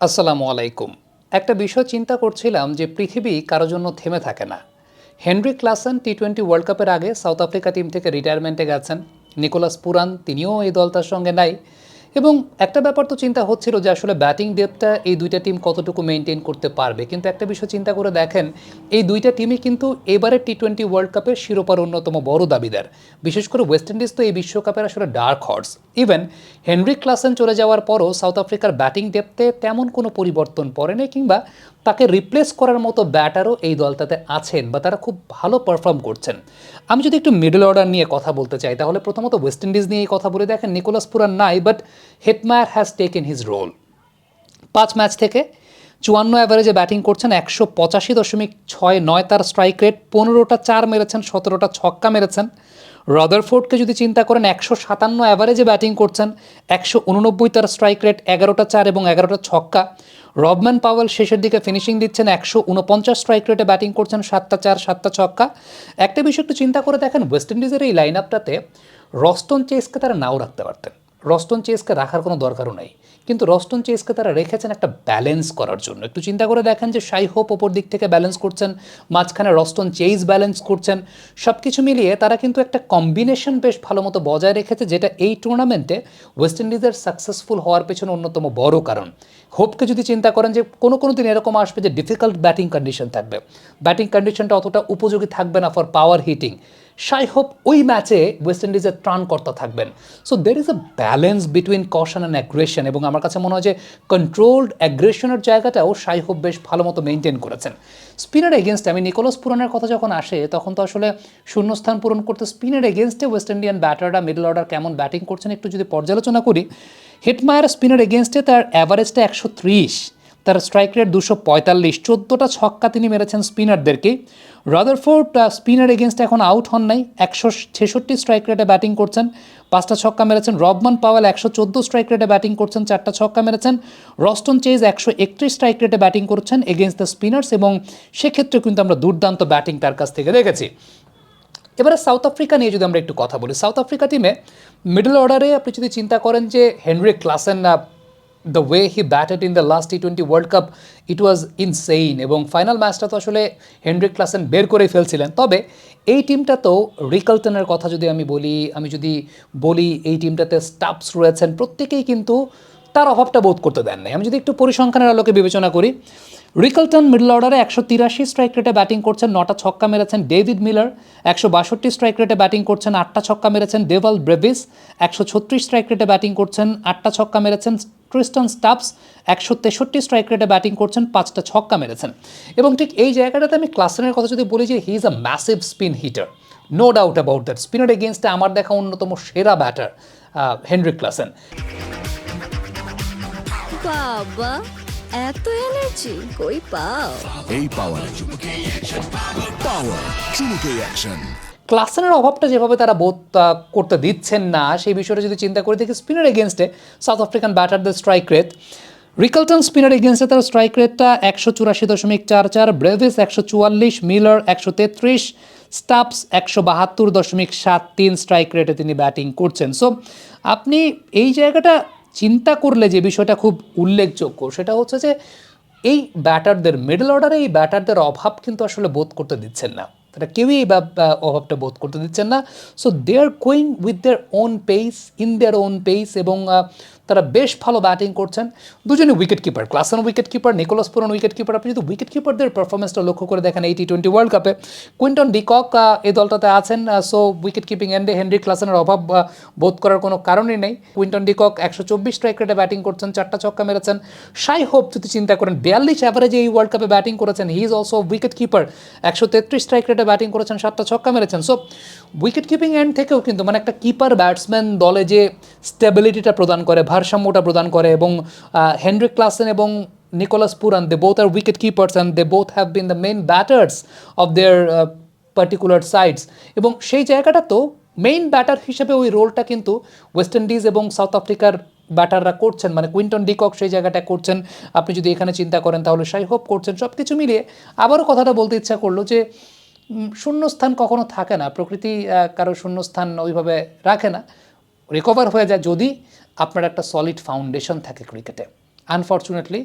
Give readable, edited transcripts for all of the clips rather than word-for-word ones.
আসসালামু আলাইকুম। একটা বিষয় চিন্তা করছিলাম যে পৃথিবী কারো জন্য থেমে থাকে না। হেনরি ক্লাসেন টি-20 ওয়ার্ল্ড কাপের আগে সাউথ আফ্রিকা টিম থেকে রিটায়ারমেন্টে গেছেন। নিকোলাস পুরান তিনিও এই দলটার সঙ্গে নাই। এবং একটা ব্যাপার তো চিন্তা হচ্ছিল যে আসলে ব্যাটিং ডেপথটা এই দুইটা টিম কতটুকু মেনটেন করতে পারবে, কিন্তু একটা বিষয় চিন্তা করে দেখেন, এই দুইটা টিমই কিন্তু এবারের টি-20 ওয়ার্ল্ড কাপের শিরোপার অন্যতম বড় দাবিদার। বিশেষ করে ওয়েস্ট ইন্ডিজ তো এই বিশ্বকাপের আসলে dark horse. Even Henry Klaasen চলে যাওয়ার পরও সাউথ আফ্রিকার ব্যাটিং ডেপথে তেমন কোনো পরিবর্তন পড়েনি, কিংবা তাকে রিপ্লেস করার মতো ব্যাটারও এই দলটাতে আছেন বা তারা খুব ভালো পারফর্ম করছেন। আমি যদি একটু মিডল অর্ডার নিয়ে কথা বলতে চাই, তাহলে প্রথমত ওয়েস্ট ইন্ডিজ নিয়েই কথা বলে দেখেন, নিকোলাস পুরান নাই, but Hetmyer has taken his role. 5 match থেকে 54 অ্যাভারেজে ব্যাটিং করছেন, 185.69 তার স্ট্রাইক রেট, 15টা 4 মেরেছেন, 17টা ছক্কা মেরেছেন। রদারফোর্ডকে যদি চিন্তা করেন, 157 অ্যাভারেজে ব্যাটিং করছেন, 189 তার স্ট্রাইক রেট, 11টা 4 এবং 11টা ছক্কা। রবম্যান পাওয়েল শেষের দিকে ফিনিশিং দিচ্ছেন, 149 স্ট্রাইক রেটে ব্যাটিং করছেন, 7টা 4 7টা ছক্কা। একটা বিষয় একটু চিন্তা করে দেখেন, ওয়েস্ট ইন্ডিজের এই লাইন আপটাতে রস্টন চেসকে তারা নাও রাখতে পারতেন, রস্টন চেসকে রাখার কোনো দরকারও নাই, কিন্তু রস্টন চেসকে তারা রেখেছেন একটা ব্যালেন্স করার জন্য। একটু চিন্তা করে দেখেন যে শাই হোপ ওপর দিক থেকে ব্যালেন্স করছেন, মাঝখানে রস্টন চেস ব্যালেন্স করছেন, সব কিছু মিলিয়ে তারা কিন্তু একটা কম্বিনেশন বেশ ভালো মতো বজায় রেখেছে, যেটা এই টুর্নামেন্টে ওয়েস্ট ইন্ডিজের সাকসেসফুল হওয়ার পেছনে অন্যতম বড় কারণ। হোপকে যদি চিন্তা করেন যে কোনো দিন এরকম আসবে যে ডিফিকাল্ট ব্যাটিং কন্ডিশন থাকবে, ব্যাটিং কন্ডিশনটা অতটা উপযোগী থাকবে না for power heating, Shai Hope ওই ম্যাচে ওয়েস্ট ইন্ডিজের ত্রাণকর্তা থাকবেন। So there is a balance between caution and aggression, এবং আমার কাছে মনে হয় যে কন্ট্রোলড অ্যাগ্রেশনের জায়গাটাও শাই হোপ বেশ ভালো মতো মেনটেন করেছেন। স্পিনার এগেনস্টে আমি নিকোলাস পুরানের কথা যখন আসে, তখন তো আসলে শূন্যস্থান পূরণ করতে স্পিনার এগেনস্টে ওয়েস্ট ইন্ডিয়ান ব্যাটাররা মিডল অর্ডার কেমন ব্যাটিং করছেন একটু যদি পর্যালোচনা করি, হেটমায়ার স্পিনার এগেনস্টে তার অ্যাভারেজটা 130, তার স্ট্রাইক রেট 245, 14টা ছক্কা তিনি মেরেছেন স্পিনারদেরকে। রাদারফোর্ড স্পিনার এগেনস্টে এখন আউট হন নাই, 166 স্ট্রাইক রেটে ব্যাটিং করছেন, 5টা ছক্কা মেরেছেন। রবমান পাওয়েল 114 স্ট্রাইক রেটে ব্যাটিং করছেন, 4টা ছক্কা মেরেছেন। রস্টন চেজ 131 স্ট্রাইক রেটে ব্যাটিং করছেন এগেনস্ট দ্য স্পিনার্স, এবং সেক্ষেত্রে কিন্তু আমরা দুর্দান্ত ব্যাটিং তার কাছ থেকে দেখেছি। এবারে সাউথ আফ্রিকা নিয়ে যদি আমরা একটু কথা বলি, সাউথ আফ্রিকা টিমে মিডল অর্ডারে আপনি যদি চিন্তা করেন যে Henry Klaasen, the way he batted in the last টি-20 world cup, it was insane, এবং ফাইনাল ম্যাচটা তো আসলে হেনরি ক্লাসেন বের করেই ফেলছিলেন। তবে এই টিমটাতেও রিকলটনের কথা যদি আমি বলি এই টিমটাতে স্টাফস রয়েছেন, প্রত্যেকেই কিন্তু তার অভাবটা বোধ করতে দেন নাই। আমি যদি একটু পরিসংখ্যানের আলোকে বিবেচনা করি, রিকলটন মিডল অর্ডারে 183 স্ট্রাইক রেটে ব্যাটিং করছেন, 9টা ছক্কা মেরেছেন। ডেভিড মিলার 162 স্ট্রাইক রেটে ব্যাটিং করছেন, 8টা ছক্কা মেরেছেন। ডেভাল ব্রেভিস 136 স্ট্রাইক রেটে ব্যাটিং করছেন, 8টা ছক্কা মেরেছেন। ট্রিস্টন স্টাফস 163 স্ট্রাইক রেটে ব্যাটিং করছেন, 5টা ছক্কা মেরেছেন। এবং ঠিক এই জায়গাটাতে আমি ক্লাসেনের কথা যদি বলি যে he is a massive spin hitter, no doubt about that. Spinner এগেনস্টে আমার দেখা অন্যতম সেরা ব্যাটার হেনরি ক্লাসেন। বাবা, এত এনার্জি কই পাও? এই পাওয়ার চুমুকে অ্যাকশন। ক্লাসেনের অভাবটা যেভাবে তারা বোধ করতে দিচ্ছেন না, সেই বিষয়টা যদি চিন্তা করে দেখি, স্পিনার এগেনস্টে সাউথ আফ্রিকান ব্যাটারদের স্ট্রাইক রেট, রিকলটন স্পিনার এগেনস্টে তার স্ট্রাইক রেটটা 184.44, ব্রেভিস 144, মিলার 133, স্টাফস 172.73 স্ট্রাইক রেটে তিনি ব্যাটিং করছেন। সো আপনি এই জায়গাটা চিন্তা করলে যে বিষয়টা খুব উল্লেখযোগ্য, সেটা হচ্ছে যে এই ব্যাটারদের মিডল অর্ডারে এই ব্যাটারদের অভাব কিন্তু আসলে বোধ করতে দিচ্ছেন না, তারা কেউই অভাবটা বোধ করতে দিচ্ছেন না। So they are going with their own pace, in their own pace, এবং তারা বেশ ভালো ব্যাটিং করছেন। দুজনই wicket keeper, Klaasen wicket keeper, Nicholas Pooran wicket keeper. আপনি যদি উইকেট কিপারদের পারফরমেন্সটা লক্ষ্য করে দেখেন এই টি-20 ওয়ার্ল্ড কাপে, কুইন্টন ডিকক এই দলটাতে আছেন। সো উইকেট কিপিং এন্ডে হেনরি ক্লাসেনের অভাব বোধ করার কোনো কারণই নেই। কুইন্টন ডিকক 124 স্ট্রাইক রেটে ব্যাটিং করছেন, 4টা ছক্কা মেরেছেন। শাই হোপ যদি চিন্তা করেন 42 অ্যাভারেজে এই ওয়ার্ল্ড কাপে ব্যাটিং করেছেন, he is also wicket keeper, 133 strike রেটে ব্যাটিং করেছেন, 7টা ছক্কা মেরেছেন। সো উইকেট কিপিং এন্ড থেকেও কিন্তু মানে একটা কিপার ব্যাটসম্যান দলে যে স্টেবিলিটিটা প্রদান করে, ভারসাম্যটা প্রদান করে, এবং হেনরি ক্লাসেন এবং Nicholas Pooran, they both are wicket keepers and they both have been the main batters of their particular sides, এবং সেই জায়গাটা তো মেইন ব্যাটার হিসেবে ওই রোলটা কিন্তু ওয়েস্ট ইন্ডিজ এবং সাউথ আফ্রিকার ব্যাটাররা করছেন, মানে কুইন্টন ডিকক সেই জায়গাটা করছেন। আপনি যদি এখানে চিন্তা করেন তাহলে শাই হোপ করছেন। সব কিছু মিলিয়ে আবারও কথাটা বলতে ইচ্ছা করলো যে শূন্যস্থান কখনো থাকে না, প্রকৃতি কারো শূন্যস্থান ওইভাবে রাখে না, রিকভার হয়ে যায় যদি আপনার একটা সলিড ফাউন্ডেশন থাকে ক্রিকেটে। আনফর্চুনেটলি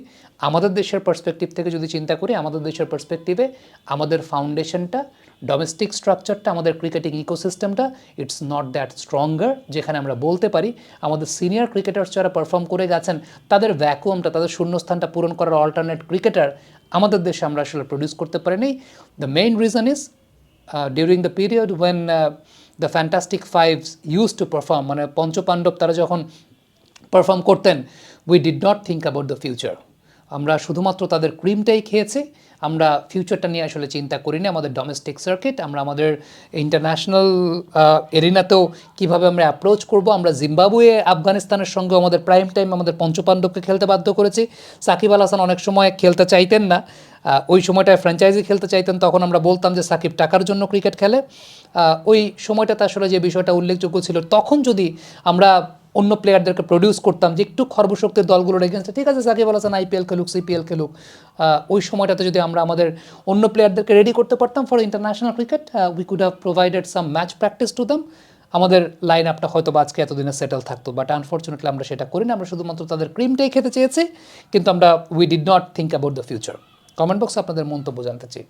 আমাদের দেশের পার্সপেক্টিভ থেকে যদি চিন্তা করি, আমাদের দেশের পার্সপেক্টিভে আমাদের ফাউন্ডেশনটা, ডোমেস্টিক স্ট্রাকচারটা, আমাদের ক্রিকেটিং ইকোসিস্টেমটা ইটস নট দ্যাট স্ট্রঙ্গার, যেখানে আমরা বলতে পারি আমাদের সিনিয়র ক্রিকেটার্স যারা পারফর্ম করে গেছেন তাদের ভ্যাকুয়ামটা, তাদের শূন্যস্থানটা পূরণ করার অল্টারনেট ক্রিকেটার আমাদের দেশে আমরা আসলে প্রডিউস করতে পারিনি। The main reason is during the period when the fantastic fives use to perform, মানে পঞ্চপাণ্ডব তারা যখন পারফর্ম করতেন, we did not think about the future. আমরা শুধুমাত্র তাদের ক্রিমটাই খেয়েছি, আমরা ফিউচারটা নিয়ে আসলে চিন্তা করিনি। আমাদের ডোমেস্টিক সার্কিট, আমরা আমাদের ইন্টারন্যাশনাল এরিনাতেও কীভাবে আমরা অ্যাপ্রোচ করব। আমরা জিম্বাবুয়ে আফগানিস্তানের সঙ্গে আমাদের প্রাইম টাইম আমাদের পঞ্চপাণ্ডবকে খেলতে বাধ্য করেছি। সাকিব আল হাসান অনেক সময় খেলতে চাইতেন না, ওই সময়টায় ফ্র্যাঞ্চাইজি খেলতে চাইতেন, তখন আমরা বলতাম যে সাকিব টাকার জন্য ক্রিকেট খেলে। ওই সময়টাতে আসলে যে বিষয়টা উল্লেখযোগ্য ছিল, তখন যদি আমরা অন্য প্লেয়ারদেরকে প্রডিউস করতাম যে একটু খর্বশক্তির দলগুলোর এগেনস্টে, ঠিক আছে সাকিব আল হাসান আইপিএল খেলুক, সিপিএল খেলুক, ওই সময়টাতে যদি আমরা আমাদের অন্য প্লেয়ারদেরকে রেডি করতে পারতাম for international cricket, we could have provided some match practice to them, আমাদের লাইন আপটা হয়তো বা আজকে এতদিনে সেটেল থাকতো। বাট আনফর্চুনেটলি আমরা সেটা করি না, আমরা শুধুমাত্র তাদের ক্রিমটাই খেতে চেয়েছি, কিন্তু আমরা we did not think about the future. Comment বক্সে আপনাদের মন্তব্য জানতে চাই।